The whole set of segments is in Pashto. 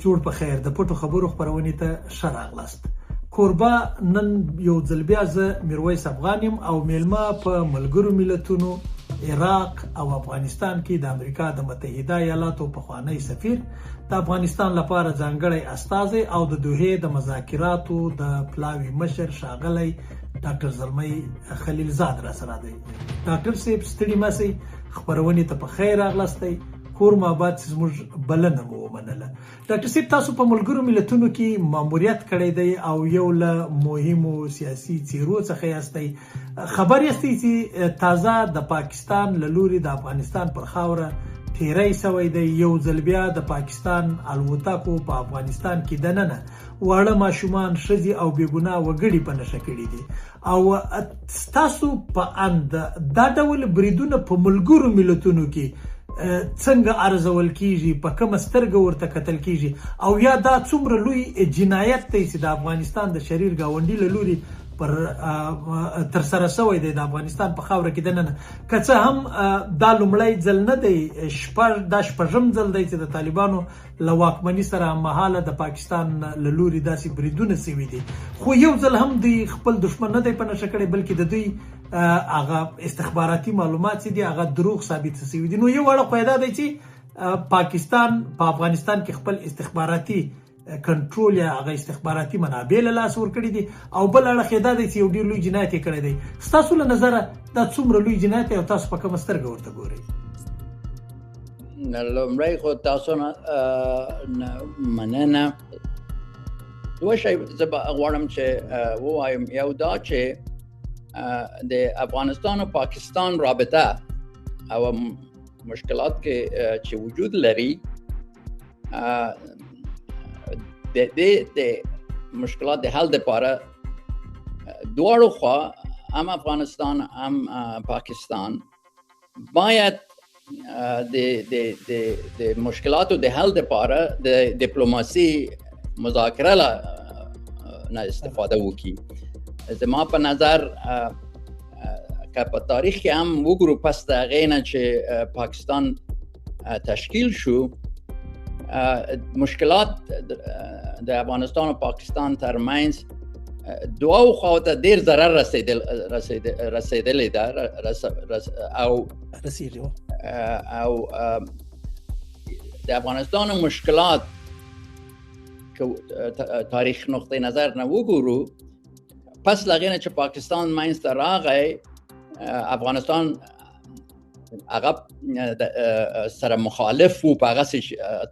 جوړ په خیر د پټو خبرو خبرونې ته ښه راغلاست. کوربه نن یو ځل بیا زه میرویس افغان یم او میلمه په ملګرو ملتونو عراق او افغانستان کې د امریکا د متحده ایالاتو پخوانی سفیر، د افغانستان لپاره ځانګړی استازی او د دوحې د مذاکراتو د پلاوي مشر ښاغلی ډاکټر زلمی خلیلزاد را سره دی. ډاکټر صاحب ستړي مه شئ، خبرونې ته په خیر راغلاستئ. کور ماباد چې زموږ بلنه مو ومنله. ډاکټر صاحب تاسو په ملګرو ملتونو کې ماموریت کړی دی او یو له مهمو سیاسي څیرو څخه یاستئ. خبر یاستئ چې تازه د پاکستان له لوري د افغانستان پر خاوره تیری سوی دی. یو ځل بیا د پاکستان الوتکو په افغانستان کې دننه واړه ماشومان، ښځې او بېګناه وګړي په نښه کړي دي. او ستاسو په اند دا ډول بریدونه په ملګرو ملتونو کې څنګه ارزول کیږي، په کومه سترګه ورته کتل کیږي، او یا دا څومره لوی جنایت دی چې د افغانستان د شریر ګاونډي له لوري تر سره شوی دی د افغانستان په خاوره کې دننه. که څه هم دا لومړی ځل نه دی، دا شپږم ځل دی چې د طالبانو له واکمني سره هممهاله د پاکستان له لوري داسې بریدونه شوي دي، خو یو ځل هم دوی خپل دښمن نه دی په نښه کړی، بلکې د دوی هغه استخباراتي معلومات چې دي هغه دروغ ثابت شوي دي. نو یو اړه خو دا دی چې پاکستان په افغانستان کې خپل استخباراتي کنټرول یا هغه استخباراتي منابع له لاس ورکړي دي، او بل اړخ دا دی چې یو ډېر لوی جنایت یې کړی دی. ستاسو له نظره دا څومره لوی جنایت دی او تاسو په کومه سترګه ورته ګورئ؟ لومړی خو تاسو نه مننه. دوه شی زه به غواړم چې ووایم. یو دا چې د افغانستان و پاکستان رابطه او مشکلات چې وجود لري، د مشکلات د حل لپاره دواړو خوا، هم افغانستان هم پاکستان، باید د مشکلاتو د حل لپاره د دیپلوماسي مذاکره نه استفاده وکړي. زما په نظر که په تاریخ کې هم وګورو، پس د هغې نه چې پاکستان تشکیل شو، مشکلات د افغانستان و پاکستان ترمنځ دواړو خواو ته ډېر ضرر رسېدلی ده او د افغانستان مشکلات که تاریخ نقطه نظر نه وګورو، پس له هغې نه چې پاکستان منځته راغی، افغانستان هغه سره مخالف و په هغسې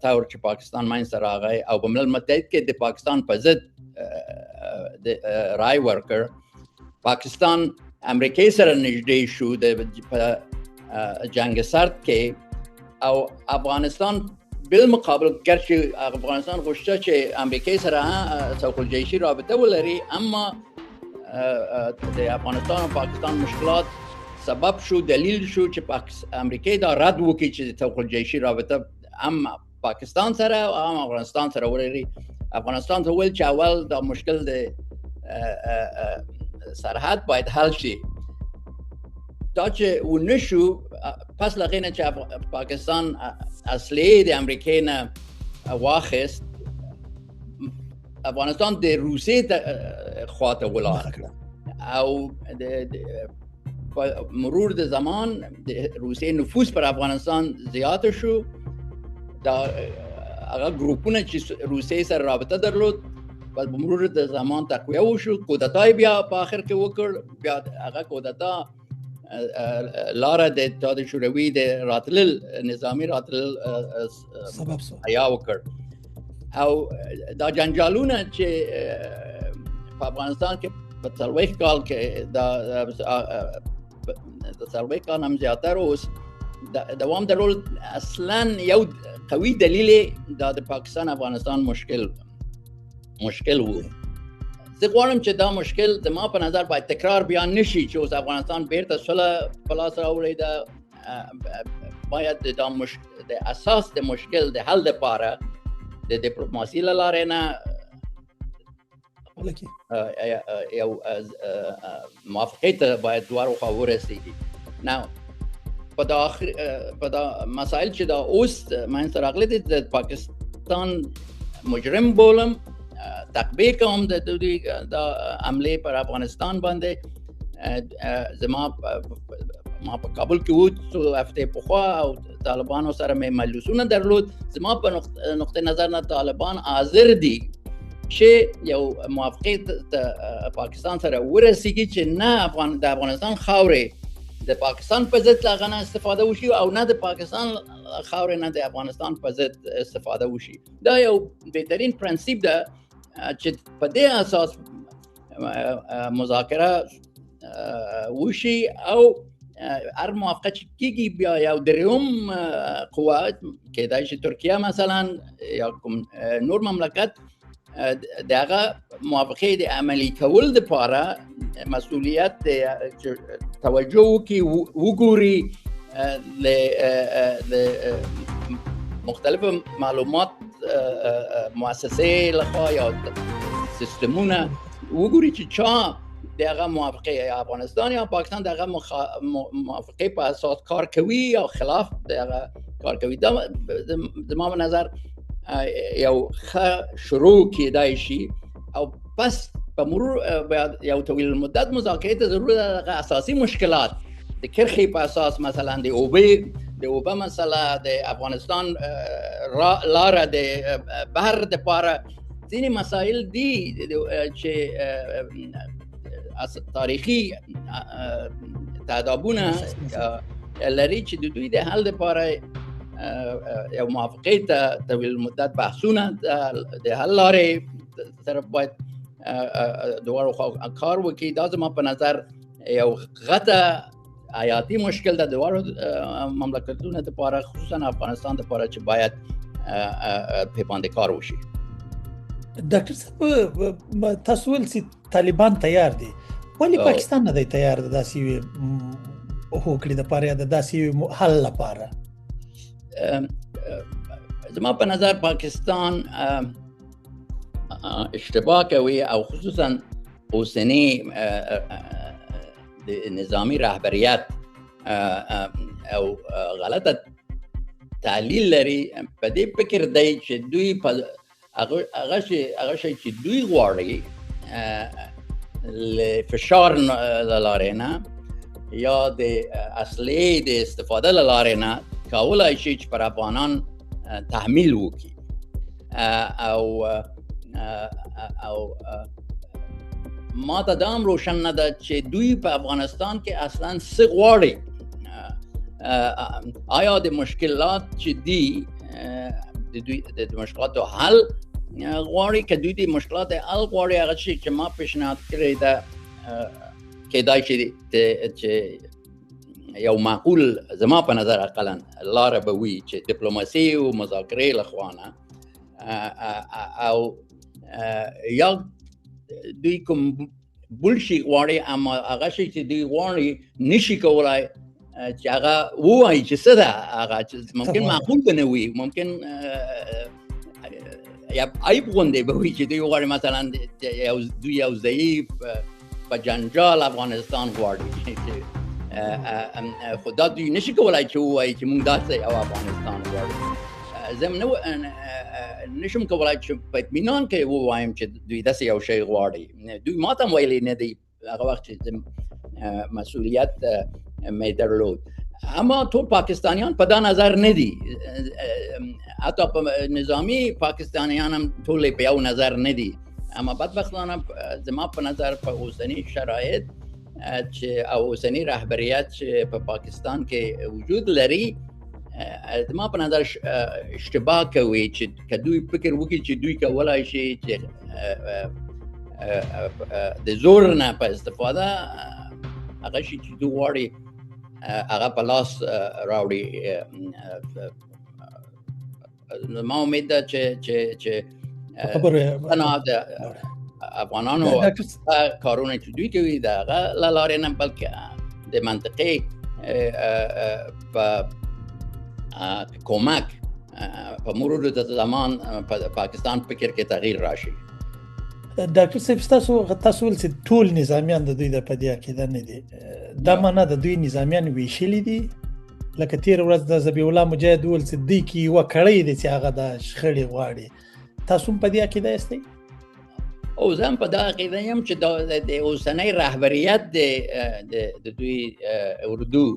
طور چې پاکستان منځته راغی، او په ملل متحد کې د پاکستان په ضد رای ورکړ. پاکستان امریکې سره نږدې شو په جنگ سرد کې، او افغانستان بالمقابل گرچه افغانستان غوښته چې امریکې سره سوق الجیشي رابطه ولري، اما د افغانستان و پاکستان مشکلات سبب شو، دلیل شو چې امریکا دا رد وکړي چې سوق الجیشي رابطه هم پاکستان سره او هم افغانستان سره ولري. افغانستان ته ویل چې اول دا مشکل د سرحد باید حل شي. دا چې ونه شو، پس له هغې نه چې پاکستان اصلي د امریکا نه واخیست، افغانستان د روسیې خواته ولاړ، او مرور د زمان د روسیې نفوذ پر افغانستان زیات شو. دا هغه ګروپونه چې روسیې سره رابطه درلود، په مرور د زمان تقویه وشو. کودتا بیا په آخر کې وکړ، بیا هغه کودتا لاره د اتحاد شوروي د راتلل نظامی راتلل سبب شو حیا وکړ. او دا جنجالونه چې په افغانستان کې په 40 کال کې د 40 کال هم زیاتر اوس دوام درلود. اصلا یو قوي دلیل دا د پاکستان افغانستان مشکل وو. زه غواړم چې دا مشکل زما په نظر باید تکرار بیا نشي، چې اوس افغانستان بیرته صلح په لاس راوړي. باید د اساس د مشکل د حل لپاره د ډیپلوماسي له لارې نه یو موافقې ته باید دواړو خواوو ورسېږي. نو په دا مسایل چې دا اوس منځته راغلي دي، د پاکستان مجرم بولم، تقبیه کوم د دوی د حمله پر افغانستان باندې. ما په کابل کې وو څو هفته پخوا او طالبانو سره مې مجلسونه درلود. زما په نقطه نظر نه طالبان حاضر دي چې یو موافقه پاکستان سره ورسیږي چې نه د افغانستان خاورې د پاکستان په ضد لاغه نه استفاده وشي او نه د پاکستان خاورې نه د افغانستان په ضد استفاده وشي. دا یو بهترین پرنسپ ده چې په دې اساس مذاکره وشي او هر موافقه چې کیږي بیا یو دریم قوت کېدای شي ترکیه مثلا یا کوم نور مملکت دغه موافقه د عملی کول لپاره مسئولیت توجه کی وګوري ل مختلف معلومات مؤسسه لخوا یا سیستمونه وګوري چې چا دغه موافقه افغانستان یا پاکستان دغه موافقه په اساس کار کوي یا خلاف دغه کار کوي. دا زما په نظر یو شروع کېدای شي او پس په مرور یو طویل المدت مذاکره ته ضرورت ده. اساسي مشکلات د کرخي په اساس مثلا د اوبه مسله د افغانستان لاره د بحر د پاره ځینې مسایل دي چې تاریخي تعدابونه لري چې د دوی د حل لپاره یو موافقه ته طویل مدت بحثونه د حل لارې طرف باید دوارو کار وکړي. دا زما په نظر یو غټه حیاتي مشکل ده دوارو مملکتونو لپاره، خصوصا افغانستان لپاره چې باید په باندې کار وشي. ډاکټر صاحب تاسو ول چې طالبان تیار دي، ولی پاکستان نه دی تیار د داسې هوکړې لپاره د داسې حل لپاره؟ زما په نظر پاکستان اشتباه کوي او خصوصا اوسنی د نظامی رهبریت او غلطه تحلیل لري. په دې فکر دی چې دوی په هغه شی چې دوی غواړي فشار لاره نه یا د اصلي د استفاده لاره نه کولای شي چې پر افغانان تحمیل وکړي او ما ته دام روشن نه ده چې دوی په افغانستان کې اصلا څه غواړي. آیا د مشکلات چې دي د مشکلاتو حل غواړي که دوی د مشکلات حل غواړي هغه شی چې ما پیشنهاد کړی ده کېدای شي چې یو معقول زما په نظر اقلا لاره به وي چې ډیپلوماسي او مذاکره لخوانه او یا دوی کوم بولشي غواړي اما هغه شی چې دوی غواړي نشي کولای چې هغه وایي چې څه ده هغه ممکن معقول نه وي، ممکن یا عیب غونډه به وي چې دوی غواړي مثلا یو ضعیف په جنجال افغانستان غواړي خدا دوی نشي کولای چې وایي چې موږ داسې او افغانستان غواړو. زه نشم کولای چې په اطمینان کې ووایم چې دوی داسې یو شی غواړي. دوی ما ته ویلي نه دی هغه وخت چې مسئولیت مې درلود، اما ټول پاکستانیان په دا نظر نه دي، حتی په نظامی پاکستانیان هم ټول په یو نظر نه دي. اما بدبختانه زما په نظر په اوسنی شرایط چې او اوسنی رهبریت چې په پاکستان کې وجود لري زما په نظر اشتباه کوي چې دوی فکر وکړي چې دوی کولای شي چې د زور نه په استفاده هغه شي چې دوی غواړي هغه په لاس راوړي. ما امید ده چې افغانانو کارونه چې دوی کوي د هغه له لارې نه بلکې د منطقې په کمک په مرور د زمان پاکستان فکر کې تغییر راشي. ډاکټر صاحب تاسو ول چې ټول نظامیان د دوی د پدیا کې نه دي، دا معنا د دوی نظامیان ویشلې دي لکه تیر ورځ د ذبیح الله مجاهد ول چې دوی کې یو کړی دي چې هغه د شخړې غواړي تاسو په دې عقیده یاستئ؟ او زه هم په دا عقیده یم چې د اوسنۍ رهبریت د دوی اردو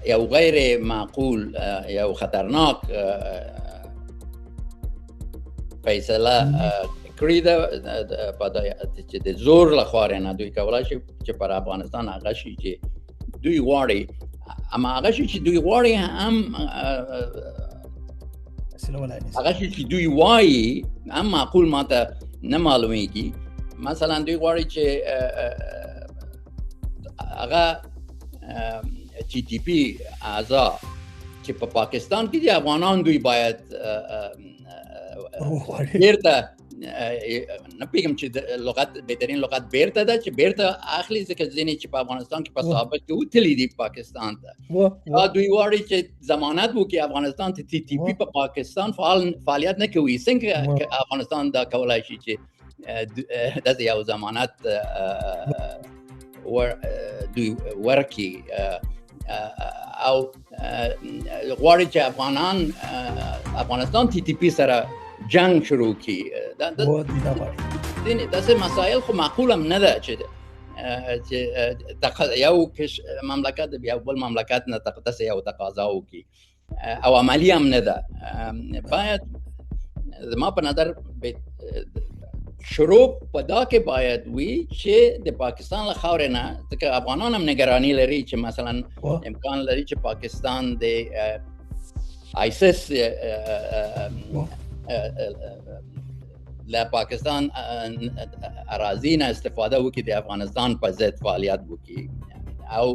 یو غیر معقول یو خطرناک فیصله کړې ده چې د زور لخوا نه دوی کولای شي چې پر افغانستان هغه شي چې دوی غواړي، اما هغه شي چې دوی غواړي هم هغه شي چې دوی وایي هم معقول ماته نه معلومیږي. مثلا دوی غواړي چې هغه ټي ټي پی اعضا چې په پاکستان کې دي افغانان دوی باید بیرته نه پیغام چې لغت بهترین لغت بیرته ده چې بیرته اخلي ځکه ځینې چې په افغانستان کې په سابق کې وتلي دي پاکستان ته دوی غواړي چې ضمانت وکړي افغانستان ته ټي ټي پی په پاکستان فعالیت نه کوي. څنګه افغانستان دا کولای شي چې د یو ضمانت دوی ورکړي او غواړي چې افغانستان ټي ټي پی سره جنگ شروع کی. داسې مسائل خو معقول هم نه ده چې یو مملکت بیا بل مملکت نه داسې یو تقاضا وکړي او عملی هم نه ده. باید زما په نظر شروع په دا کې باید وي چې د پاکستان له خاورې نه، ځکه افغانان هم نگرانی لري چې مثلا امکان لري چې پاکستان د آیسس له پاکستان اراضی نه استفاده وکړي د افغانستان په ضد فعالیت وکړي. او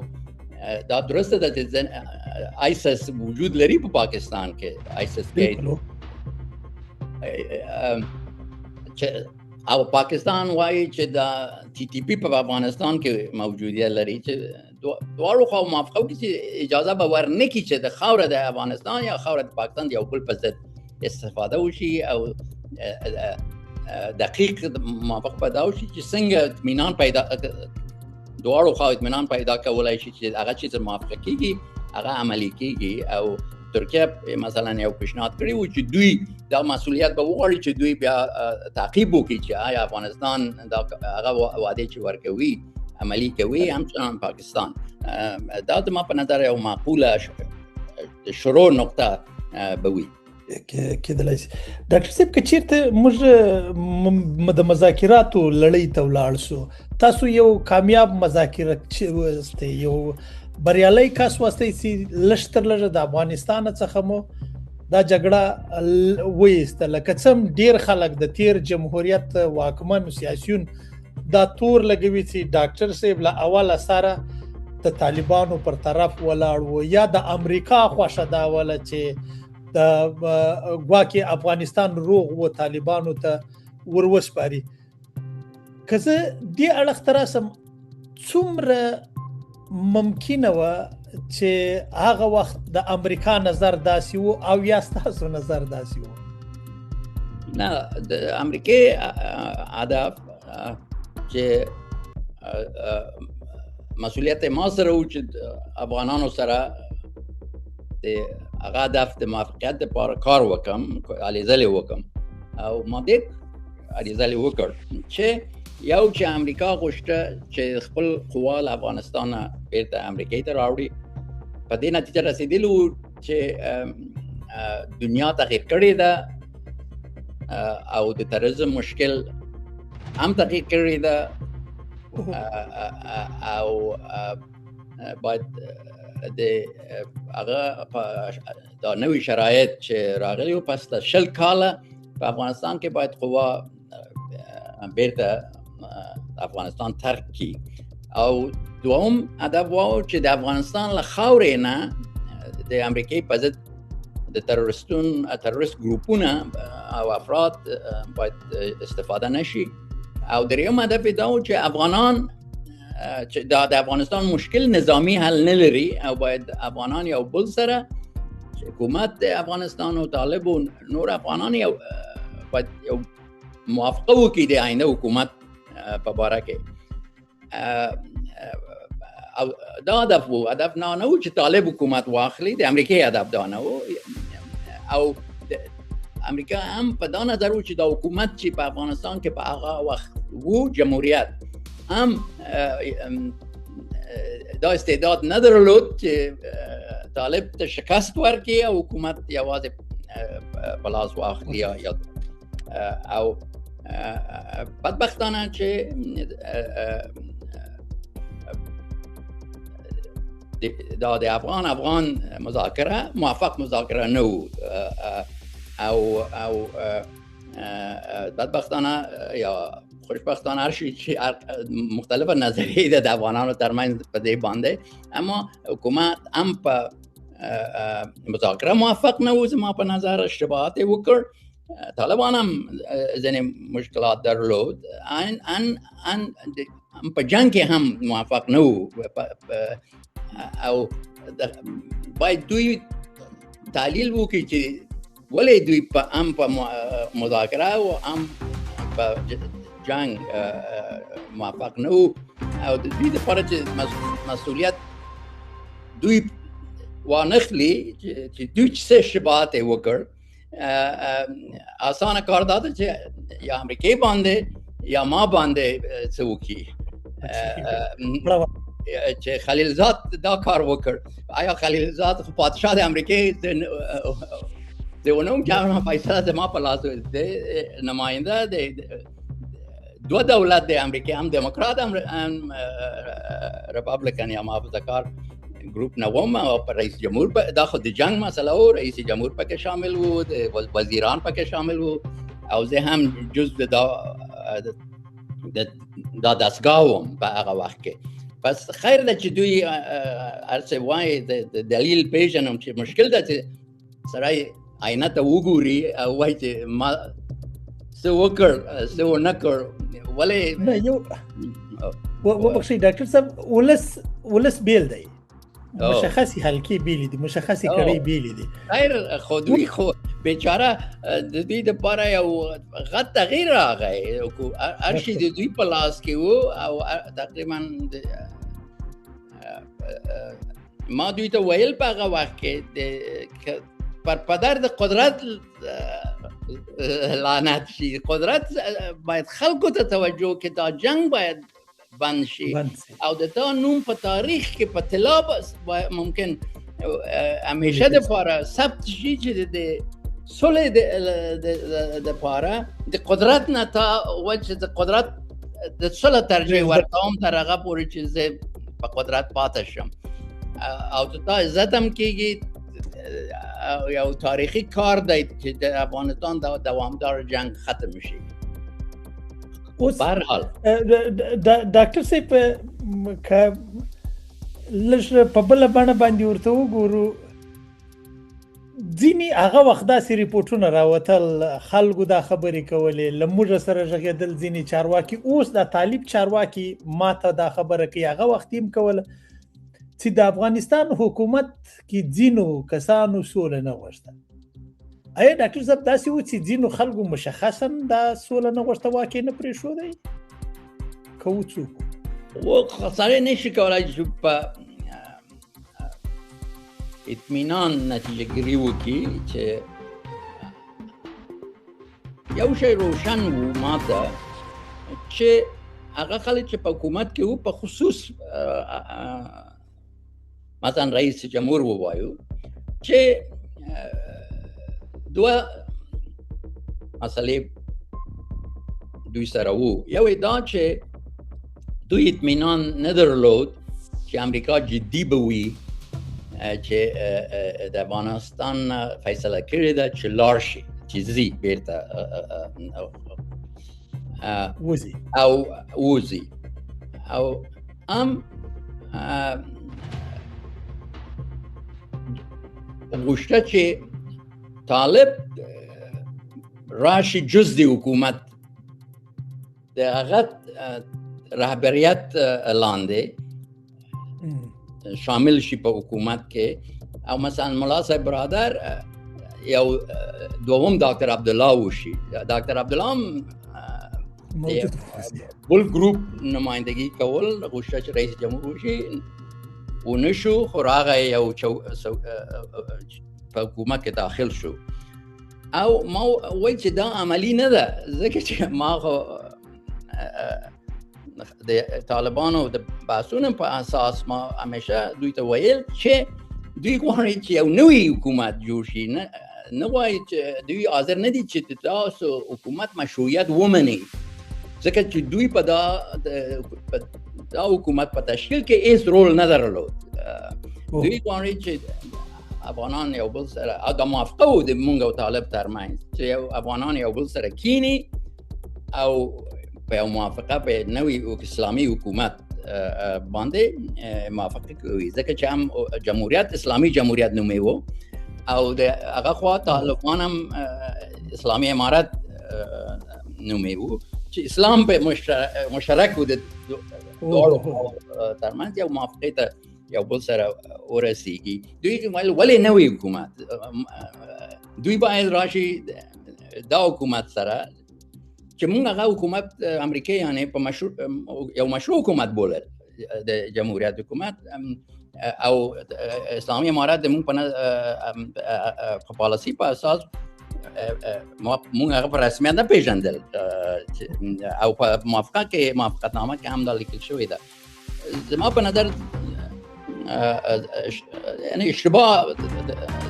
دا درسته ده چې آیسس وجود لري په پاکستان کې، آیسس کې او پاکستان وایي چې دا ټي ټي پی په افغانستان کې موجودیت لري چې دواړو خوا موافقه وکړي چې اجازه به ورنکړي چې د خاوره د افغانستان یا خاوره د پاکستان یو بل په ضد استفاده وشي او دقیق موافق پیدا وشي چې څنګه اطمینان پیدا دواړو خوا اطمینان پیدا کولای شي چې هغه چیز موافقه کیږي هغه عملی کیږي. او ترکیه مثلا یو پیشنهاد کړی و چې دوی دا مسؤلیت به وغواړي چې دوی بیا تعقیب وکړي چې آیا افغانستان دا هغه وعده چې ورکوي عملی کوي همچنان پاکستان. دا زما په نظر یو معقوله شروع نقطه به وي. کېدلای شي ډاکټر صاحب که چیرته موږ د مذاکراتو لړۍ ته ولاړ شو، تاسو یو کامیاب مذاکرات واستئ، یو بریالي کس واستئ چې لږ تر لږه د افغانستان څخه مو دا جګړه وایسته. لکه څه ډیر خلک د تیر جمهوریت واکمن سیاسيون دا تور لګوي چې ډاکټر صاحب له اوله سره د طالبانو پر طرف ولاړ و یا د امریکا خوښه دا ولا چې د غواکي افغانستان روغ و طالبانو ته وروسپاري. که زه دې اړخ تراسم څومره ممکنه و چې هغه وخت د امریکا نظر داسي و او یا ستاسو نظر داسي و؟ نه، د امریکای هدف چې مسؤلیت ما سره و چې افغانانو سره د هغه هدف د موافقت لپاره کار وکم، علیزلې وکم او ما دې علیزلې وکړ چې یو چې امریکا غوښته چې خپل قوا له افغانستان بیرته امریکای ته راوړي. په دې نتیجه رسیدلو چې دنیا تغییر کړې ده او د تروریزم مشکل هم تغییر کړی ده او باید د هغه دا نوې شرایط چې راغلي او پس د 20 کاله په افغانستان کې باید قوا بیرته افغانستان ترک کی. او دوم هدف و چې د افغانستان له خاورې نه د امریکای په ضد د تروریست ګروپونه او افراد باید استفاده نشي. او دریم هدف دا و چې افغانان چې د افغانستان مشکل نظامی حل نه لري او باید افغانان یو بل سره حکومت د افغانستان او طالب او نور افغانان یو باید یو موافقه وکړي د آینده حکومت په باره کې. دا هدف نه و چې طالب حکومت واخلي د امریکای هدف دا نه و او امریکا هم په دا نظر و چې دا حکومت چې په افغانستان کې په هغه وخت و جمهوریت هم دا استعداد ندارلود چې طالب ته شکست ورکړي او حکومت یوازې په لاس واخلي او بدبختانه چې دا د افغان مذاکره موفق مذاکره نه و او بدبختانه یا خوشبختانه هر شي چې مختلف نظریې د افغانانو ترمنځ په دې باندې اما حکومت هم په مذاکره موفق نه و زما په نظر اشتباهات وکړ طالبان هم ځینې مشکلات درلود ان په جنگ کې هم موفق نه و او باید دوی تحلیل وکړي چې ولې دوی هم په مذاکره او هم په جنگ موفق نه و او دوی لپاره چې مسئولیت دوی وانخلي چې دوی څه اشتباهات وکړ آسانه کار داده چې یا امریکای باندې یا ما باندې څه وکړي چې خلیلزاد دا کار وکړ آیا خلیلزاد خو پادشاه د امریکای د ونوم جامعه فیصله د ما په لاس د نماینده د دو دولت د امریکای هم دموکرات هم ریپابلیکن یا محافظه‌کار گروپ نوام او رئیس جمهور دا خود جنگ مسئله و رئیس جمهور پکې شامل وو وزیران پکې شامل وو او زه هم جزء دا دستگاهم په هغه وخت کې پس خیر ده چې دوی ارڅ وای د دلیل پیژنم چې مشکل ده چې سړی آینه ته وګوري او وای چې ما څه وکړ څه ونه کړ ولې نه یو وبخښئ ډاکټر صاحب ولس بیل دی مشخصی حلقې بیلې دي مشخصی کړي بیلې دي خیر خو دوی خو بیچاره د دې لپاره یو غټ تغییر راغی هر شي د دوی په لاس کې وو او تقریبا ما دوی ته ویل په هغه وخت کې پر پدر د قدرت لعنت شي قدرت باید خلکو ته توجه کې دا جنگ باید بند شي او د تا نوم په تاریخ کې په طلا ممکن همیشه د پاره ثبت شي چې د صلح د پاره د قدرت نه تا وجه د قدرت د صلح ترجیح ورکوم تر هغه پورې چې زه په قدرت پاتې شم او تا عزت هم کېږي یو تاریخي کار دی چې د افغانستان دوامدار جنگ ختم شي اوس بهرحال ډاکټر صاحب که لږ په بله بڼه باندې ورته وګورو ځینې هغه وخت داسې ریپورټونه راوتل خلکو دا خبرې کولې له موږ سره غږېدل ځینې چارواکي اوس د طالب چارواکي ما ته دا خبره کوي هغه وخت هم کوله چې د افغانستان حکومت کې ځینو کسانو سوله نه غوښته آیا ډاکټر صاحب داسې و چې ځینو خلکو مشخصا دا سوله نه غوښته واقع نه پرېښودی که و څوک و سړی نشي کولی چې په اطمینان نتیجه ګیري وکړي چې یو شی روشن و ما ته چې هغه خلک چې په حکومت کې و په خصوص مثلا رئیس جمهور ووایو چې دوه مسئلې دوی سره وو یو دا چې دوی اطمینان نه درلود چې امریکا جدي به وي چې د افغانستان فیصله کړې ده چې لاړ شي چې ځي بیرته وځي او هم غوښته چې طالب راشي جز د حکومت د هغه رهبریت لاندې شامل شي په حکومت کې او مثلا ملا صاحب برادر یو دوم ډاکټر عبدالله وشي ډاکټر عبدالله بل ګروپ نمائندگی کول غوښته چې رئیس جمهور وشي ونشو خو راغی یو په حکومت کې داخل شو او ما وایي چې دا عملی نه ده ځکه چې ما خو د طالبانو د بحثونو په اساس ما همیشه دوی ته ویل چې دوی غواړي چې یو نوی حکومت جوړ شي نه وایي چې دوی حاضر نه دي چې تاسو حکومت مشروعیت ومني ځکه چې دوی په دا حکومت په تشکیل کې هیڅ رول نه درلود دوی غواړي چې افغانان یو بل سره دا موافقه و د مونږ او طالب ترمنځ چې افغانان یو بل سره کینی او په یو موافقه په نوې اسلامي حکومت باندې موافقه کوي ځکه چې هم جمهوریت اسلامي جمهوریت نومې و او د هغه خوا طالبان هم اسلامي امارت نومې و چې اسلام په مشترک و د دوړو ترمنځ یو موافقه ته یو بل سره ورسیږي دوی ولې نوې حکومت دوی باید راشي دا حکومت سره چې موږ هغه حکومت امریکایانې په یو مشروع حکومت بولل د جمهوریت حکومت او اسلامي امارت د موږ په پالیسي په اساس موږ هغه په رسمیت نه پیژندل او په موافقتنامه کې هم دا لیکل شوی ده زما په نظر یعنی اشتباه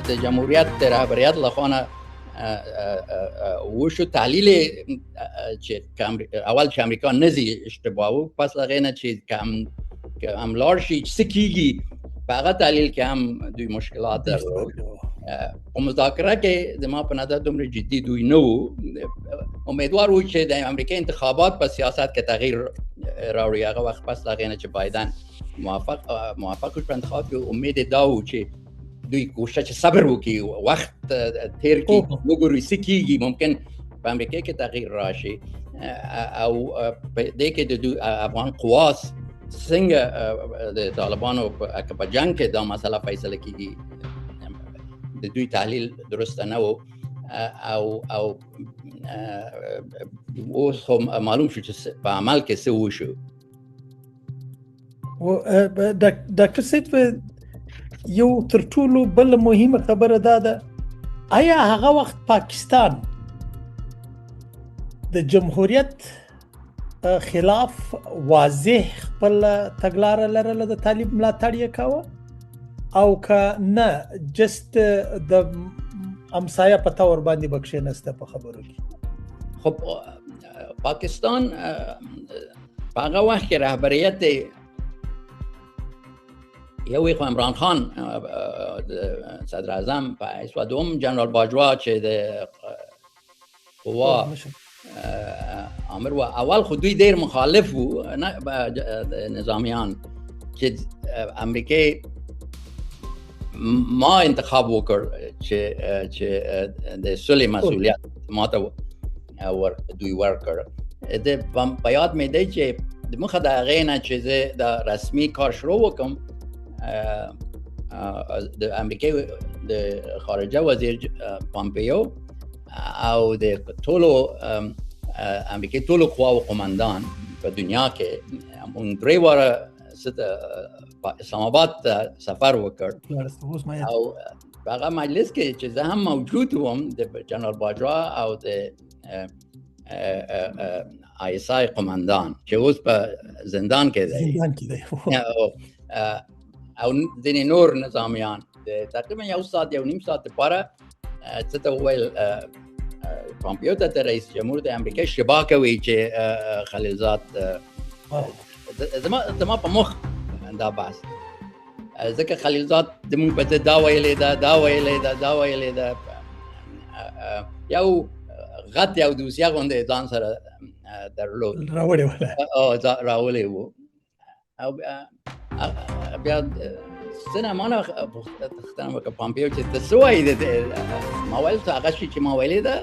د جمهوریت د رهبریت لخوا وشو تحلیل چې اول چې امریکا نزي اشتباه و پس هغه نه چې کم لار شي څه کیږي په هغه تحلیل کې هم دوی مشکلات درلود په مذاکره کې زما په نظر دومره جدي دوی نه وو امیدوار وو چې د امریکا انتخابات په سیاست کې تغییر راوړي هغه وخت پس هغه نه چې بایدن موافق شو په انتخاب کې امید دا و چې دوی کوشش چې صبر وکړي وخت تیر کړي وګوري څه کیږي ممکن په امریکا کې تغییر راشي او په دې کې د افغان قواس څنګه د طالبانو په جنگ کې دا مسله فیصله کیږي د دوی تحلیل درست نه و او اوس هم معلوم شو چې په عمل کې څه وشو ډاکټر سید یو تر ټولو بل مهمه خبره ده آیا هغه وخت پاکستان د جمهوریت خلاف واضح خپل تګلارې لرله د طالب ملاتړ یې کاوه او که نه جست د امسایه په تور باندې بکښې نسته په خبرو کې خب پاکستان په هغه وخت کې رهبریت یو عمران خان صدر اعظم په ایسوا دوم جنرال باجوا چې د قوا امر و اول خو دوی ډیر مخالف وو نظامیان چې امریکای ما انتخاب وکړ چې د صلح مسؤلیت ماته دوی ورکړ د په یاد مې دی چې د مخه د هغې نه چې زه د رسمي کار شروع وکړم د امریکای د خارجه وزیر پامپیو او د ټولو امریکای ټولو قواو قومندان په دنیا کې مونږ درې واره اسلام آباد سفر وکړ او هغه مجلس کې چې زه هم موجود وم د جنرال باجوا او د آیسای قومندان چې اوس په زندان کې دی او ځینې نور نظامیان تقریبا یو ساعت یو نیم ساعت لپاره څه ته وویل پامپیو ته رئیس جمهور د امریکا اشتباه کوي چې خلیلزاد زما په مخ دا بحث ځکه خلیلزاد د مونږ په دا ویلې دا ویلې یو غټ یو دوسیه غونډه ځان سره درلود راولې وو او بیا څنګه مانه تختم وک پامپیو چې تاسو وایي ما ویل ته هغه چې ما ویلې ده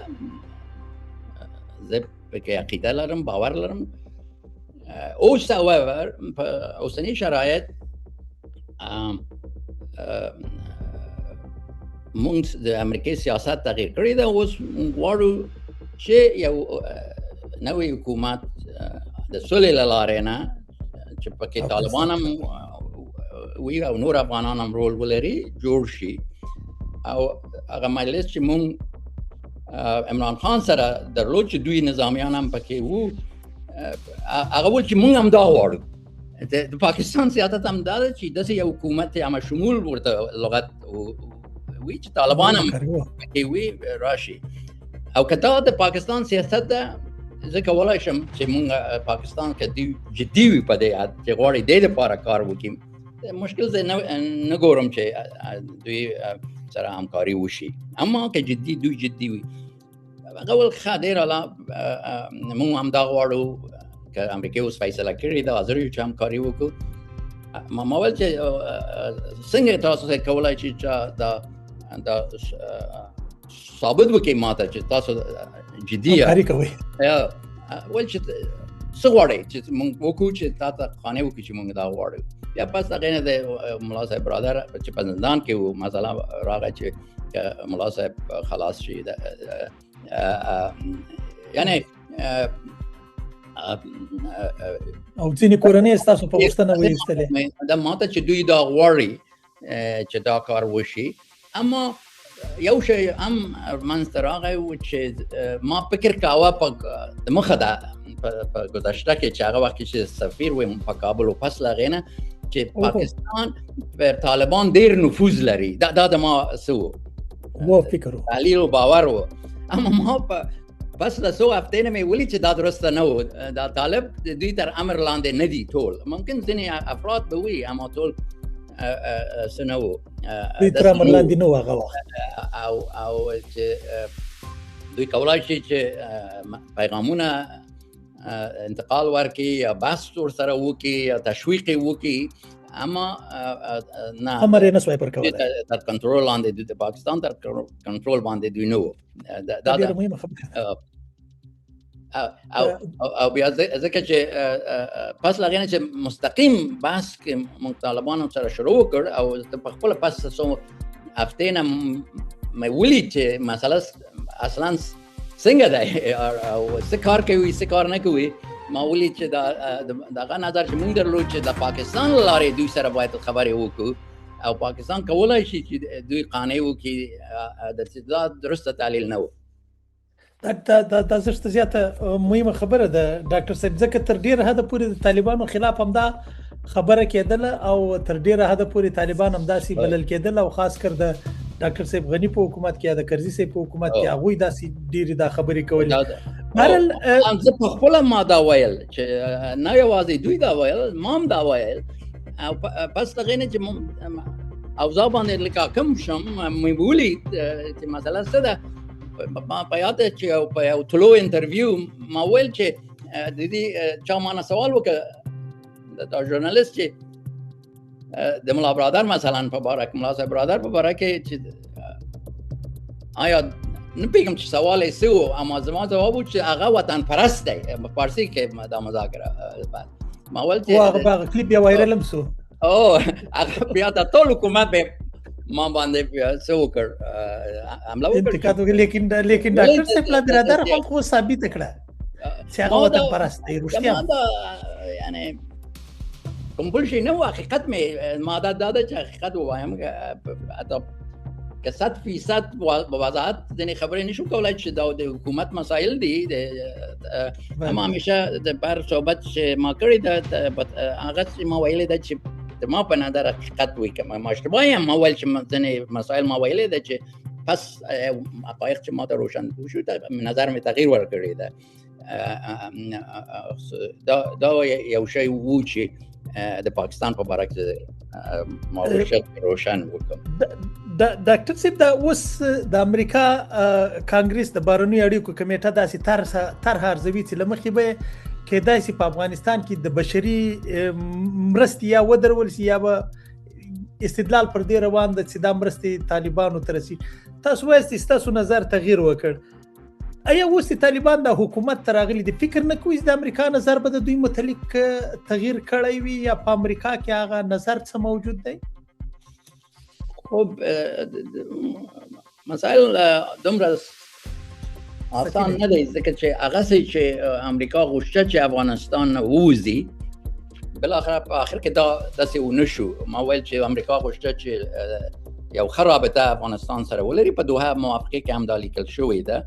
زه په کې عقیده لرم باور لرم اوس however په اوسنی شرایط مونږ د امریکای سیاست تغییر کړی دی اوس غواړو چې یو نوې حکومت د صلح له لارې نه چې پکې طالبان هم وی او نور افغانان هم رول ولري جوړ شي او هغه مجلس چې مونږ عمران خان سره درلود چې دوی نظامیان هم پکې وو هغه ول چې مونږ هم دا غواړو د پاکستان سیاست هم دا چې داسې یو حکومت عام شمول ورته لغت وی چې طالبان هم پکې وي راشي او کته د پاکستان سیاست زه کولای شم چې مونږ پاکستان کې جدي وي په دې چې غواړي د لپاره کار وکړي مشکل زه نه ګورم چې دوی سره همکاري وشي اما که دوی جدي وي هغه ول خاطر الله مونږ هم دا غواړو که امریکا اوس فیصله کړې ده حاضر یو چې همکاري وکړو ما ول چې څنګه تاسو کولای شئ چې دا ثابت وکړي ماته چې تاسو جدي همکاري کوئ ول چې څه غواړئ چې مونږ وکړو چې تاسو خانه وکړو چې مونږ دا غواړو یا پس هغه نه د ملا صاحب برادر چې په زندان کې وو مثلا راغی چې ملا صاحب خلاص شي یعنی او ځینې کورنۍ ستاسو په غوښتنه وایستلې دا ماته چې دوی دا غواړي چې دا کار وشي اما یو شی هم منځته راغی و چې ما فکر کاوه په مخه ده په گذشته کې چې هغه وخت چې سفیر وم په کابل او پس لاغینه چې پاکستان پر طالبان ډیر نفوذ لري دا د ما سو و فکر تعلیل او باور و اما ما پس له څو هفتې نه مې ولې چې دا درسته نه و دا طالب دوی تر امر لاندې نه دي ټول ممکن ځینې افراد به وي اما ټول سنو دوی تر امر لاندې نه و هغه وخت او چې دوی کولای شي چې پیغامونه انتقال ورکي یا بحث ور سره وکي یا تشویق وکي اما نه امر نه سوای پر کولای تر کنټرول لاندې د پاکستان تر کنټرول باندې دوی نو دا ډیره مهمه خبره او بیا ځکه چې پس لغینه چې مستقیم بحث کې طالبانو سره شروع کړ او په خپل پس سو هفته نه مې ولید چې مسله اصلا څنګه ده او څه کار کوي څه کار نه کوي ما ولید چې دا نظر چې موږ درلود چې د پاکستان لارې دوی سره باید خبرې وکړو او پاکستان کولای شي چې دوی قانع وکړي دا درسته تعلیل نه و دا زړه زیاته مهمه خبره ده ډاکټر صاحب ځکه تر ډیره حد پورې د طالبانو خلاف هم دا خبره کېدله او تر ډیره حد پورې طالبان هم داسې بلل کېدل او خاص کر د ډاکټر صاحب غنی په حکومت کې یا د کرزي صاحب په حکومت کې هغه داسې ډیره دا خبرې کولې بهرحال زه په خپل ما دا ویل چې نه یوازې دوی دا ویل مام دا ویل او پس لغینه چې او ځابانه لکه کوم شم مې ولید چې مثلا څه ده په یاد چې په یو ټلو انټرویو ما ویل چې د دې چا ما سوال وکړ دا ژورنالیست چې د ملا برادر مثلا په باره کې ملا صاحب برادر په باره کې چې آیا نه پیغام چې سوال یې سو اما زما جواب چې هغه وطن پرست دی په فارسی کې دا مذاکره بعد ما ویل چې هغه کلیپ یا وایرل هم سو او هغه بیا د ټول حکومت به ما باندې څه وکړ حمله وکړ انتقاد وکړ لیکن ډاکټر صاحب لا برادر خو ثابت کړه چې هغه وطن پرست دی رښتیا یعنی کوم شي نه حقیقت مې ما دا چې حقیقت وایم حتی که 100% بوضاحت د خبرې نشو کولای چې دا د حکومت مسائل دي اما همیشه د بر صحبت چې ما کړی دا هغه چې ما ویلې دا چې ما په نظر حقیقت وي که ما اشتباه یم ما ویل چې ځینې مسایل ما ویلې ده چې پس حقایق چې ما ته روشن شو نظر مې تغییر ورکړی ده دا یو شی وو چې د پاکستان په باره کې ما روشن وکړم ډاکټر صاحب دا اوس د امریکا کانګرس د بهرنیو اړیکو کمیټه داسې طرح ارزوي چې له مخې به کېدای شي په افغانستان کې د بشري مرستې یا ودرول شي یا به استدلال پر دې روان ده چې دا مرستې طالبانو ته رسي تاسو وایئ ستاسو نظر تغییر وکړ ایا اوس طالبان د حکومت ته راغلي دي فکر نه کوي د امریکا نظر به د دوی متعلق تغییر کړی وي یا په امریکا کې هغه نظر څه موجود دی خب مسائل دومره آسان نه دی ځکه چې هغه چې امریکا غوښته چې افغانستان ووځي بالاخره په اخر کې دا داسې ونشو. ما ویل چې امریکا غوښته چې یو خرابطه افغانستان سره ولري. په دوحه موافقه کې هم دا لیکل شوی ده،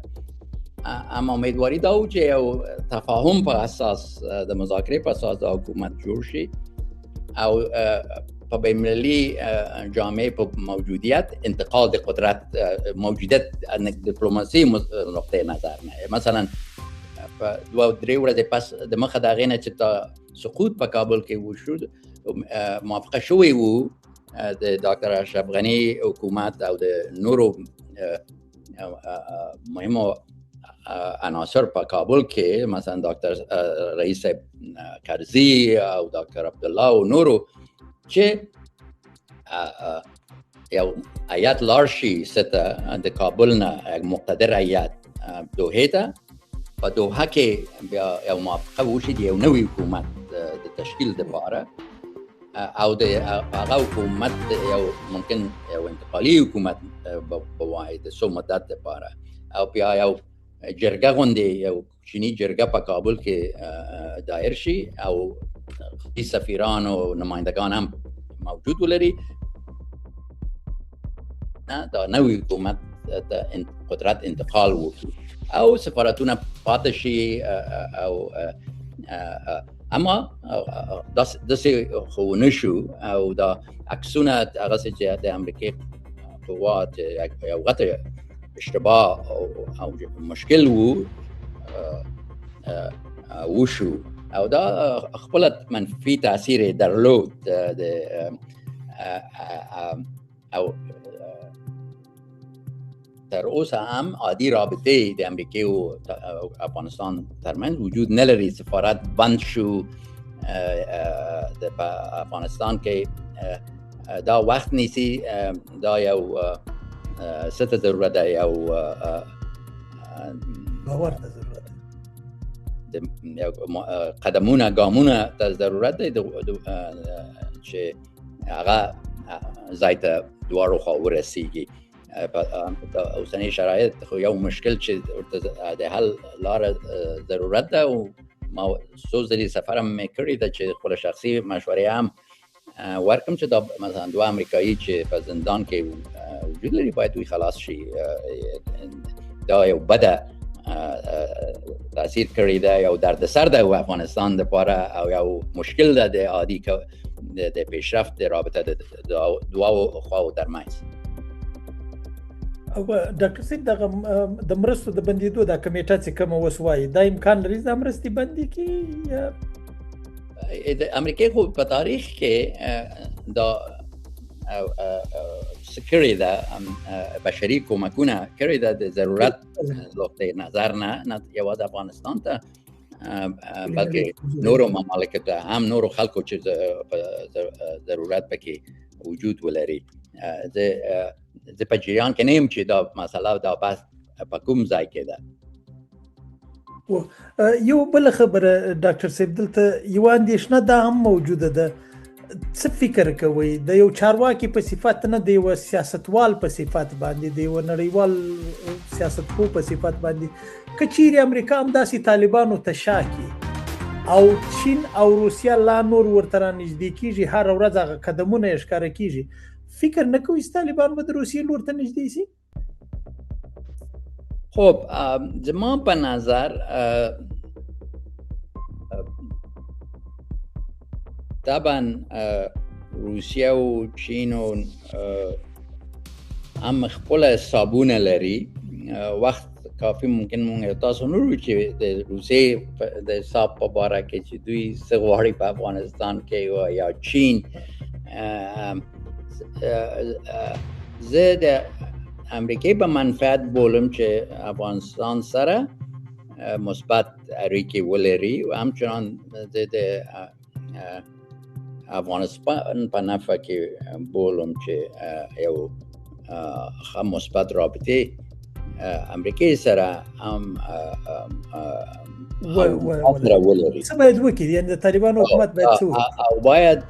اما امیدواری دا و چې یو تفاهم په اساس د مذاکره په اساس د حکومت جوړ شي او په بین‌المللي جامعه په موجودیت انتقال د قدرت موجودیت دیپلوماسي نقطه نظر نه. مثلا په 2-3 ورځې پس د مخه د غینه چې تا سقوط په کابل کې وشو موافقه شوی وو د ډاکټر اشرف غنی حکومت او د نورو مهمو عناصر په کابل کې، مثلا ډاکټر رئیس کرزی او ډاکټر عبدالله او نورو، چې یو هیات لارشي سته د کابل نه یک مقتدر هیات دوحه ته. په دوحه کې بیا یو موافقه وشي د یو نوی حکومت د تشکیل لپاره او د هغه حکومت یو ممکن یو انتقالي حکومت په واحد سو مدت لپاره او بیا یو جرګه غونډه یو چینی جرګه په کابل کې دایر شي او سفیران او نمایندگان هم موجود ولري. دا نوی حکومت د قدرت انتقال وکړي او سفارتونه پاتې شي او اما داسې خو نشو او دا عکسونه هغه چې د امریکای قوات یو غته اشتباه او مشکل وشو او دا خپل منفي تاثیر درلود او تر اوسه هم عادي رابطه د امریکای او افغانستان ترمنځ وجود نه لري. سفارت بند شو د افغانستان کې. دا وخت نیسی، دا یو ست ضرورت ده، یو باور ته ضرورت ده، قدمونه ګامونه ته ضرورت ده چې هغه ځای ته دواړو خوا ورسیږي. په اوسنۍ شرایط خو یو مشکل چې د حل لاره ضرورت ده او ما څو ځلې سفر هم کړی ده چې خپل شخصي مشورې هم ورکم چې دا مثلا دوه امریکایي چې په زندان کې وجود لري باید دوی خلاص شي. دا یو بده تاثیر کړی ده، یو دردسر ده افغانستان لپاره او یو مشکل ده د عادي د پیشرفت د رابطه د دوه خواو ترمنځ. او ډاکټر صاحب د مرستو د بندیدو د کمیټه چې کوم وسوای دا امکان لري د مرستې بندي کی د امریکای خو په تاریخ کې دا سکری دا بشري کومکونه کړی دا د ضرورت نقطه نظر نه یوازې افغانستان ته بلکې نورو ممالکو ته هم نورو خلکو چې ضرورت پکې وجود ولري. زه په جریان کې نیم چې دا مسله دا بس په کوم ځای کې ده. یو بل خبره ډاکټر صاحب دلته یو اندېښنه دا هم موجوده ده. څه فکر کوي د یو چارواکي په صفت نه دی و سیاستوال په صفت باندې دی و نړیوال سیاستپوه په صفت باندې کچيري امریکا هم داسې طالبانو ته شاکي او چین او روسیا لا نور ورته نږدې کیږي، هر ورځ هغه قدمونه یې ښکاره کیږي. فکر نه کوي طالبان به د روسیې لور ته نږدې شي؟ خب زما په نظر طبعا روسیه او چین هم خپل حسابونه لري. وخت کافی ممکن مونږ تاسو نورو چې د روسیې د حساب په باره کې چې دوی څه غواړي په افغانستان کې یا چین. زه د امریکای په منفعت بولم چې افغانستان سره مثبت اړیکې ولري و همچنان د افغانستان په نفع کې بولم چې یو مثبت رابطه امریکای سره هم ولري. څه باید وکړي؟ یعنې د طالبانو حکومت باید څه وکړي؟ او باید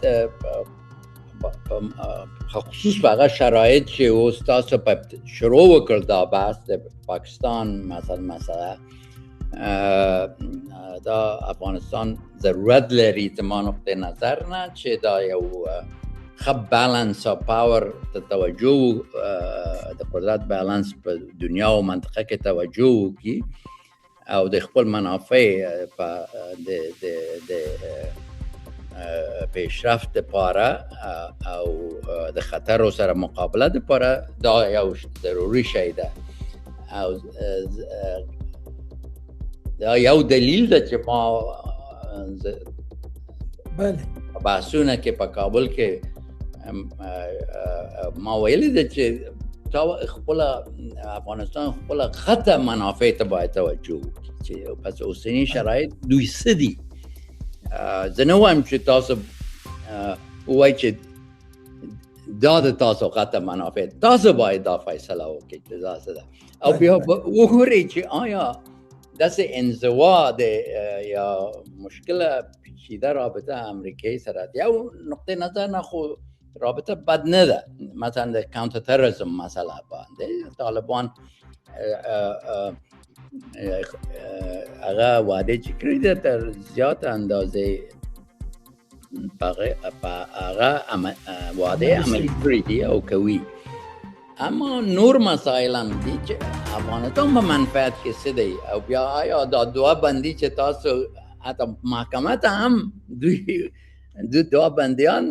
خصوص په هغه شرایط چې اوس تاسو په شروع وکړ دا بحث د پاکستان مثلا دا افغانستان ضرورت لري د ما نقطه نظر نه چې دا یو خب بالانس او پاور ته توجه د قدرت بالانس په دنیا او منطقه کې توجه وکړي او د خپل منافع په د پیشرفت لپاره او د خطر سره مقابله لپاره دا یو ضروري شی ده او دا یو دلیل ده چې ما بله بحثونه کې په کابل کې ما ویلي ده چې خپل افغانستان خپل خطه منافع ته باید توجه وکړي چې پس اوسنی شرایط دوی څه دي. زه نه وایم چې تاسو وایئ چې دا د تاسو خطه منافع تاسو باید دا فیصله وکړئ چې دا څه ده او بیا وګورئ چې آیا داسې انزوا ده یا مشکل پیچیده رابطه امریکایی سره یو نقطه نظر نه خو رابطه بد نه ده. مثلا د کانتر تروریسم مسئله باندې طالبان هغه وعده چې کړی ده تر زیات اندازه هغه وعده عملی کړی دی او کوي، اما نور مسائل هم دي چې افغانستان په منفعت کې څه دی او بیا آیا دا دوه بندي چې تاسو حتی محکمه ته هم دوی دوه بندیان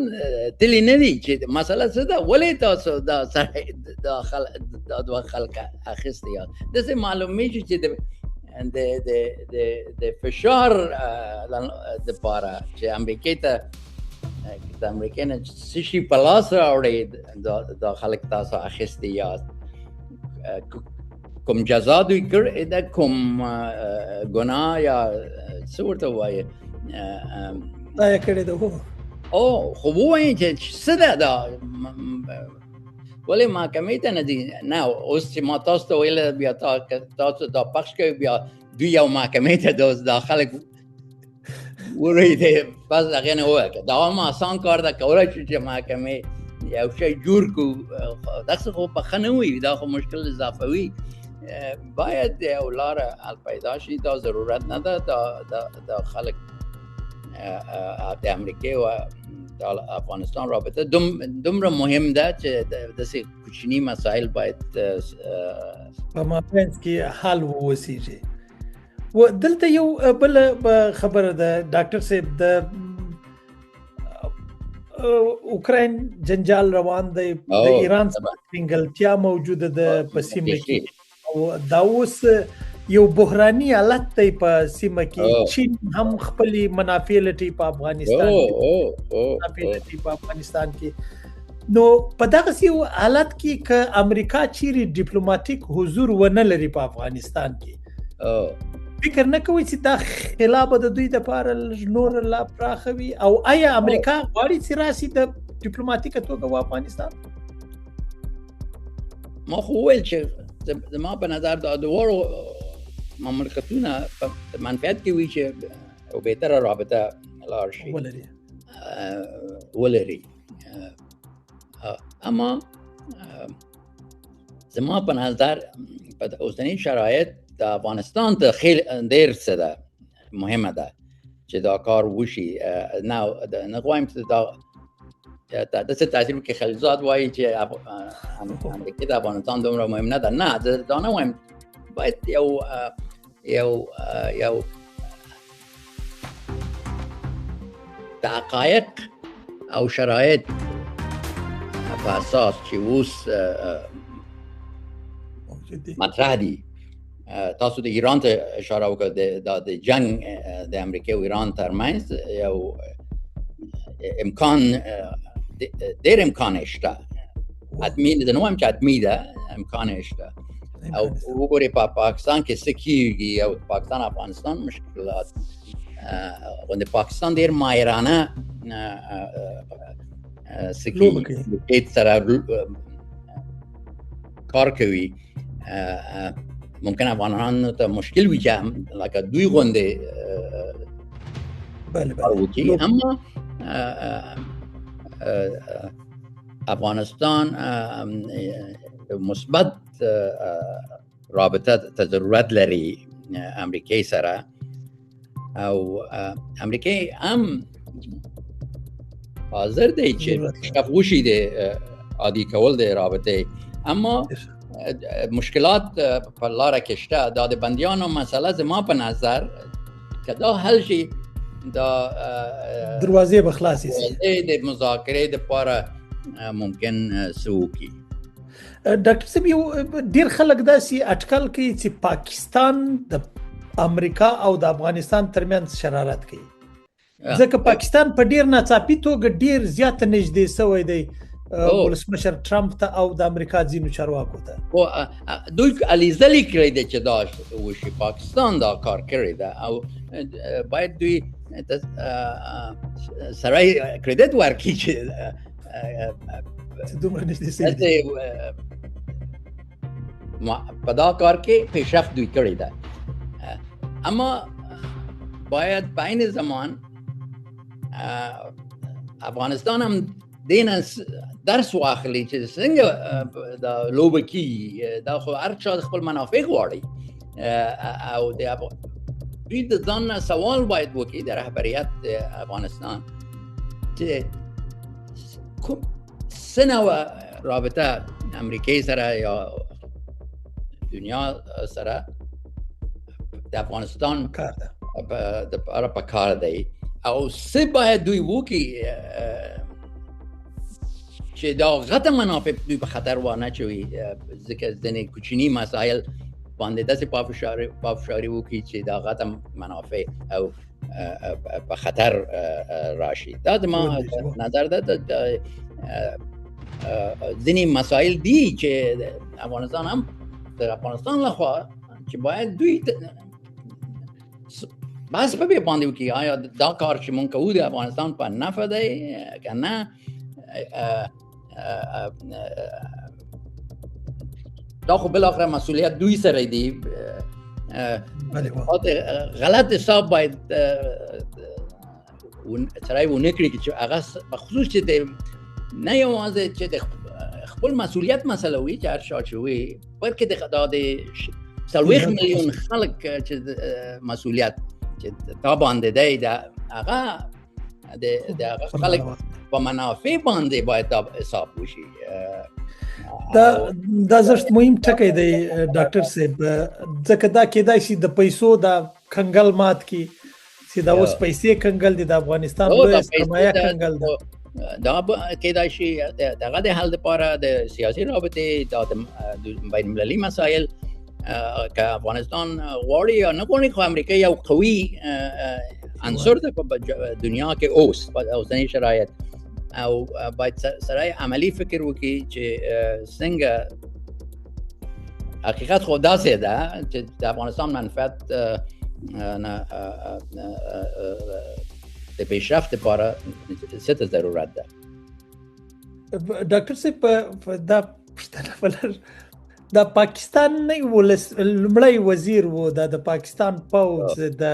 تلی نه دي چې مسئله څه ده ولې تاسو دا دوه خلک اخیستی یاد داسې معلومیږي چې د فشار دپاره چې امریکې ته د امریکې نه څه شي په لاس راوړی دا خلک تاسو اخیستی یاست، کوم جزا دوی کړې ده، کوم ګناه یا څه ورته وایي دا یې کړې ده او خو ووایي چې څه ده دا ولې محکمې ته نه دي. نه اوس چې ما تاسو ته ویله بیا تاسو دا پخش کوئ بیا دوی یو محکمې ته دا خلک وروي دی پس هغې نه وویل که دا هم اسان کار ده کولی شو چې محکمې یو شی جوړ کړو داسې خو په ښه نه وي دا خو مشکل اضافوي باید یو لاره حل پیدا شي دا ضرورت نه ده دا خلک د امریکې و د افغانستان رابطه دومره مهم ده چې داسې کوچني مسایل باید په مابینځ کې حل ووسیږي. و دلته یو بل خبره ده ډاکټر صاحب، د اوکراین جنجال روان دی، د ایران سره ټینګلتیا موجوده ده په سیمه کې او دا اوس یو بحراني حالت دی په سیمه کې. چین هم خپل منافع لټي په افغانستان کې نو په دغه یو حالت کې که امریکا چیرې ډیپلوماټیک حضور ونه لري په افغانستان کې فکر نه کوي چې دا خلاف د دوی لپاره نور لا پراخوي او آیا امریکا غواړي چې راشي د ډیپلوماټیکه توګه و افغانستان؟ ما خو ویل چې زما په نظر دا دوړو مملکتونه په منفعت کې وي چې او بهتره رابطه لاړ شي ولري. اما زما په نظر په اوسني شرایط د افغانستان ته خیلی ډېر څه ده مهمه ده چې دا کار وشي. نه غواړم چې دا داسې تاثیر کې خلیلزاد وایي چې امریکا د افغانستان دومره مهم نه ده. نه دا نه وایم، باید یو د حقایق او شرایط په اساس چې اوس مطرح دي. تاسو د ایران ته اشاره وکړه د جنگ د امریکا او ایران ترمنځ یو امکان ډېر امکان شته، حتمي نه وایم چې حتمي ده، امکان شته او وګورئ په پاکستان کې څه کېږي او پاکستان افغانستان مشکلات غونډې پاکستان ډېر ماهرانه سکیټ سره کار کوي. ممکن افغانانو ته مشکل وي چې لکه دوی غونډې وکړي، اما افغانستان مثبت رابطه ته ضرورت لري امریکای سره او امریکای هم حاضر دی چې شفوشي دی عادي کول دی رابطه اما مشکلات په لاره کې شته دا د بندیانو مسله زما په نظر که دا حل شي دا دروازې به خلاصې شي د مذاکرې لپاره ممکن سوکي ډاکټر صاحب یو ډیر خلک داسې اټکل کوي چې پاکستان د امریکا او د افغانستان ترمنځ شرارت کوي ځکه پاکستان په ډیر ناڅاپي توګه ډیر زیات نږدې شوی دی ولسمشر ټرمپ ته او د امریکا ځینو چارواکو ته دوی علیزلی کړی دی چې دا وشي پاکستان دا کار کړی دی او باید دوی سره کریډټ ورکړي چې دومره نږدې شوی په دا کار کې پیشرفت دوی کړی دی اما باید په عین زمان افغانستان هم دین درس واخلي چې څنګه دا لوبه کی دا خو هر چا خپل منافع غواړي او دوی د ځان سوال باید وکړي د رهبریت افغانستان چې کوم څه رابطه امریکای سره یا دنیا سره د افغانستان په کار دی او څه باید دوی وکړي چې دا غټه منافع دوی په خطر وانه چوي ځکه ځینې کوچني مسایل باندې داسې پافشاری وکړي چې دا غټه منافع او په خطر راشي دا زما نظر ده ځینې مسایل دي چې افغانستان هم د افغانستان لخوا چې باید دوی بس په باندې وکړي آیا دا کار چې مونږ کوو د افغانستان په نفع دی که نه دا خو بالاخره مسئولیت دوی سره دی غلط حساب باید سره ونه کړي چې هغه بخصوص چې نه یوازې چې د خپل مسئولیت مسله وي چې هر چا چې وي بلکې د 40 میلیون خلک چې مسئولیت چې تا باندې دی دا هغه د خلک په منافع باندې باید حساب وشي دا زړه مهم ټکی دی ډاکټر صاحب ځکه دا کېدای شي د پیسو د کنګل مات کی چې دا اوس پیسې کنګل دي د افغانستان لوی سرمایه کنګل ده دا کېدای شي دغه د حل لپاره د سیاسي رابطې د بین المللي مسایل که افغانستان غواړي یا نه غواړي خو امریکا یو قوي عنصر ده په دنیا کې اوسنی شرایط او باید سره عملی فکر وکړي چې څنګه حقیقت خو داسې ده چې د افغانستان منفعت د پیشرفت لپاره څه ضرورت ده ډاکټر صاحب دا پښتنه د پاکستان لومړی وزیر و د پاکستان پوز د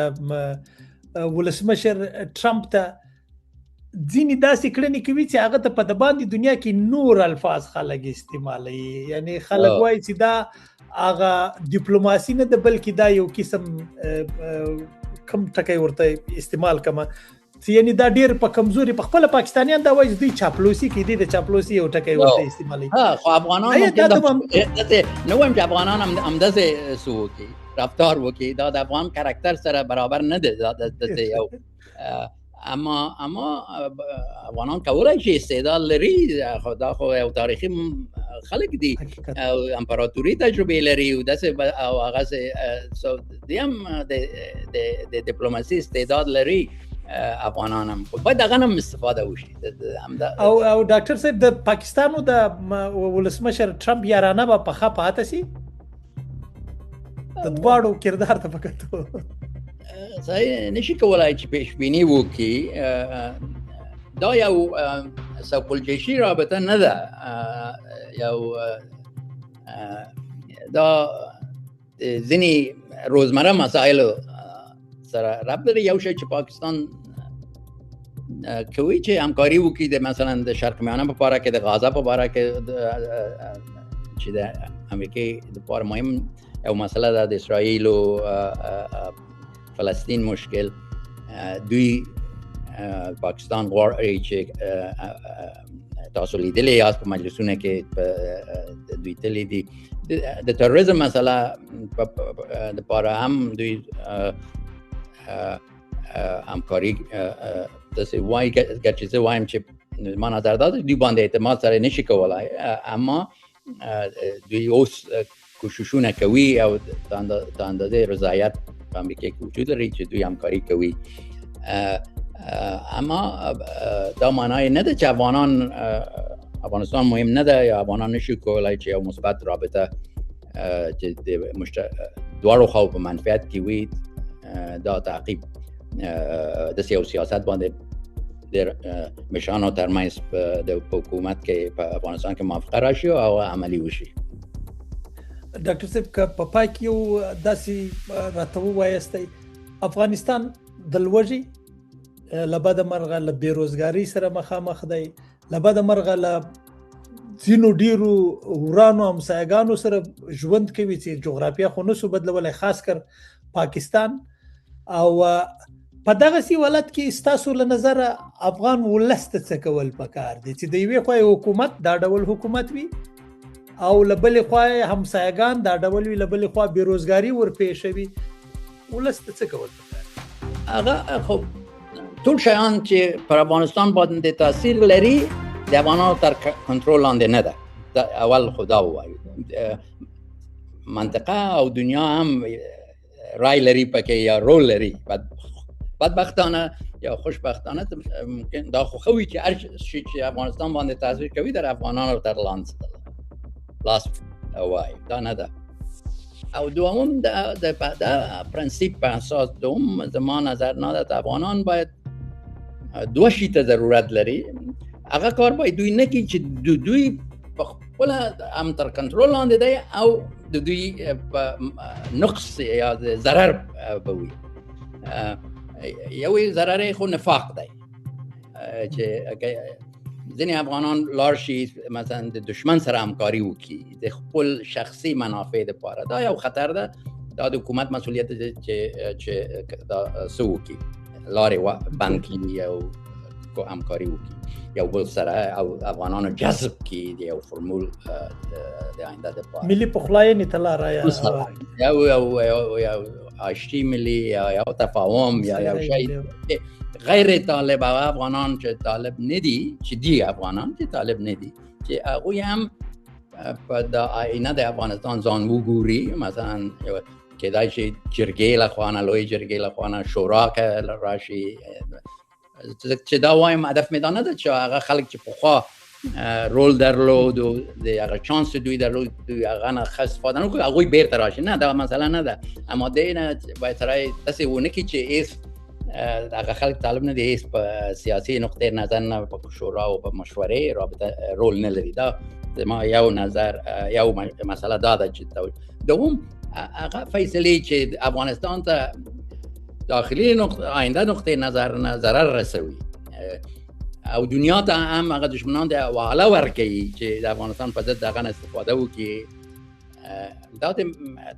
ولسمشر ټرمپ ته ځینې داسې کړنې کوي چې هغه ته په د باندې دنیا کې نور الفاظ خلک استعمالوي یعنی خلک وایي چې دا هغه ډیپلوماسي نه ده بلکې دا یو قسم کم ټکی ورته استعمال کما یعنی دا ډیر په کمزوري په خپل پاکستانیان دا وایي دوی چاپلوسي کې دي د چاپلوسي یو ټکی ورته استعمالوي خو افغانان نو وایم چې افغانان هم داسې سو کوي رفتار وکړي دا د افغان کاراکتر سره برابر نه دی د یو اما افغانان کولای شي استعداد لري دا خو یو تاریخي خلک دي او امپراتوري تجربه لري او داسې او هغه دیم د ډیپلوماسي استعداد لري افغانان هم باید دغه هم استفاده وشي او ډاکټر صاحب د پاکستان او د ولسمشر ټرمپ یارانه به په خپه پاتې شي د دواړو کردار ته پکته صحیح نشي کولای چې پیشبینی وکړي دا یو سایکولوژیکي رابطه نه ده یو دا ځینې روزمره مسایل سره رابطه لري یو شی چې پاکستان کوي چې همکاري وکړي د مثلا د شرق میانه په اړه کې د غزا په اړه کې چې د امریکای د لپاره مهم یو مسله د اسرائیل او فلسطین مشکل دوی پاکستان غواړي چې تاسو لیدلې یاست په مجلسونو کې دوی تللی دي د تروریزم مسله د پاره هم دوی همکاری داسې وایي چې زه وایم چې ما نظر دا دوی باندې اعتماد سره نشي کولای، اما دوی اوس کوششونه کوي او د اندازې رضایت په امریکا کې وجود لري چې دوی همکاری کوي. اما دا معنی نه ده چې افغانستان مهم نه ده یا افغانان نشي کولای چې یو مثبت رابطه چې د دواړو خواو په منفعت کې وي دا تعقیب د سیاست باندې د مشرانو ترمنځ د حکومت کې په افغانستان کې موافقه راشي او عملی وشي. ډاکټر صاحب که په پای کې یو داسې راته ووایاستئ افغانستان د لوږې لبد مرغه له بیروزګاری سره مخامخ دی، لبد مرغه له ځینو ډیرو ورانو همسایګانو سره ژوند کوي چې جغرافیه خو نسو بدلولای، خاص کر پاکستان. او په دغه سی ولادت کې ستاسو له نظر افغان ولست څه کول پکار دي چې د یوې خو حکومت دا ډول حکومت وي او لبلې خو همسایګان دا ډول وي، لبلې خو بیروزګاری ورپېښوي، ولست څه کول پکار؟ هغه خو ټول شیان چې پر افغانستان باندې تاثیر لري د افغانانو تر کنټرول لاندې نه ده. اول خدا وایي منطقه او دنیا هم رای لري پکې یا رول لري. بدبختانه یا خوشبختانه ممکن دا خو خوي چې هر شي چې افغانستان باندې تاثیر کوي در افغانانو تر لاس وایي دا نه ده. او دوم د پرنسیپ په اساس دوم زمان نظر نه ده افغانان باید دوه شي ته ضرورت لري. هغه کار باید دوی نه کوي چې دوی په خپل هم تر کنټرول لاندې دی او د دوی نقص یا ضرر به وي. یو ضرر خو نفاق دی چې ځینې افغانان لاړ شي مثلا د دشمن سره همکاري وکړي د خپل شخصي منافع لپاره، دا یو خطر ده. دا د حکومت مسؤلیت دی چې دا څه وکړي، لارې بند کړي او همکاري وکړي یو بل سره او افغانانو جذب کړي د یو فرمول د آینده لپاره ملي پخلاینې ته لاره یا آشتی ملی یا تفاهم یا یو شی غیر طالب افغانان چې طالب ندي، چې دی افغانان چې طالب ندي، چې هغه هم په د آینده د افغانستان ځان وګوري. مثلا کېدای شي جرګې له خوا نه، لوی جرګې له خوا نه، شورا کې راشي. چې دا وایم هدف مې دا نه ده چې هغه خلک چې پخوا رول درلود او د هغه چانس دوی درلود دوی هغه نه ښه استفاده نه کوي هغوی بیرته راشي، نه دا مسله نه ده. اما دی نه باید سړی داسې ونه کړي چې هېڅ هغه خلک طالب نه دی، هېڅ په سیاسي نقطې نظر نه په شورا او په مشورې رابطه رول نه لري. دا زما یو نظر یو مسله دا ده چې دوم هغه فیصلې چې افغانستان ته داخلي آینده نقطې نظر نه ضرر رسوي او دنیا ته هم هغه دشمنان د حواله ورکوي چې د افغانستان په ضد دغه استفاده وکړي. دا د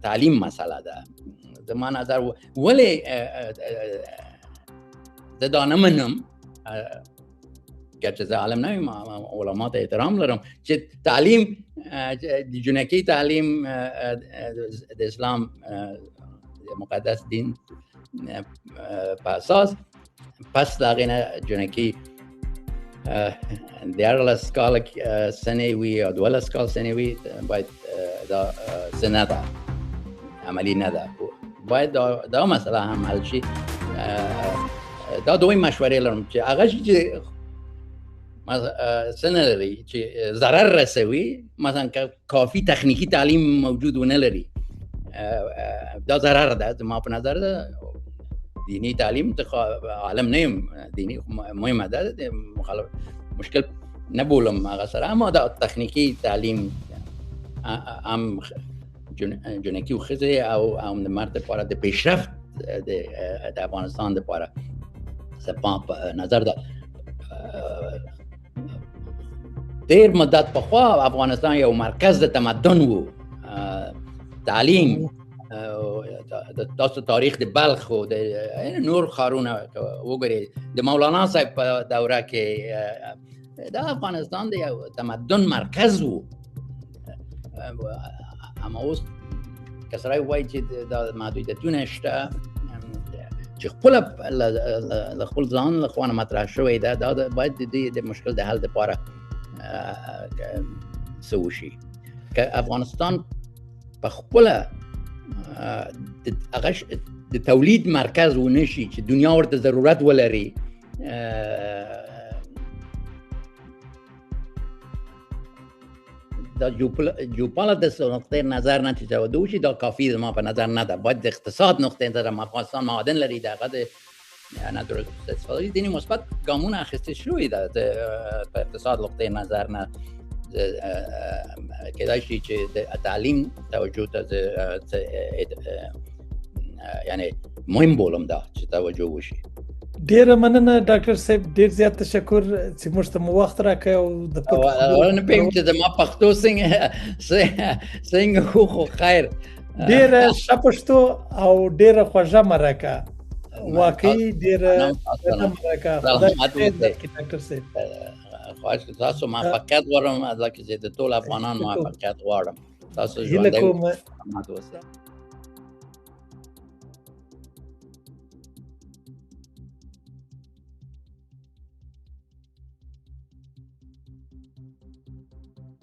تعلیم مسله ده زما نظر. ولې زه دا نه منم، گرچه زه عالم نه یم، علما ته احترام لرم، چې تعلیم د جنکی تعلیم د اسلام مقدس دین په اساس پس د هغې نه جنکی دیارلس کاله سنې وي او 12 کاله سنې وي، باید دا څه نه ده، عملي نه ده. باید دا مسله هم حل شي. دا دوی مشورې لرم چې هغه شي چې څه نه لري چې ضرر رسوي، مثلا کافي تخنیکي تعلیم موجود ونه لري، دا ضرر ده. زما په نظر ده دینی تعلیم عالم نه یم، دینی مهمه ده، مشکل نه بولم هغه سره، اما دا تخنیکی تعلیم هم جنکی و ښځې او هم د مرد لپاره د پیشرفت د افغانستان لپاره زما په نظر ده. ډېر مدت پخوا افغانستان یو مرکز د تمدن و، تعلیم تاسو تاریخ د بلخ او د نور ښارونه وګورئ د مولانا صاحب په دوره کې د افغانستان د یو تمدن مرکز و اما اوس که سړی وایي چې دا محدودیتونه شته چې خپل له خپل ځان له خوا نه مطرح شوی ده دا باید د مشکل د حل لپاره څه وشي که افغانستان په خپله د تولید مرکز ونه شي چې دنیا ورته ضرورت ولري دا جوپاله د نقطه نظر نه چې جواب وشي دا کافی ما په نظر نه ده باید د اقتصاد نقطه نظر افغانستان معادن لري دغه د ناتورال استفاده دینی مثبت ګامونه اخیستل شوی ده په اقتصاد نقطه نظر نه کېدای شي چې د تعلیم توجه ته یعنی مهم بولم دا چې توجه وشي. ډیره مننه ډاکټر صاحب ډیر زیات تشکر چې موږ ته وخت راکړ او د پښتو نه پېم چې د ما پښتو څنګه خو خیر ډیره شپشتو او ډیره خوږه مرکه واقعي ډیره مرکه ډاکټر صاحب خواهش تاسو موفقیت غواړم ځکه چې د ټول افغانانو موفقیت غواړم تاسو ژوندی اوسئ.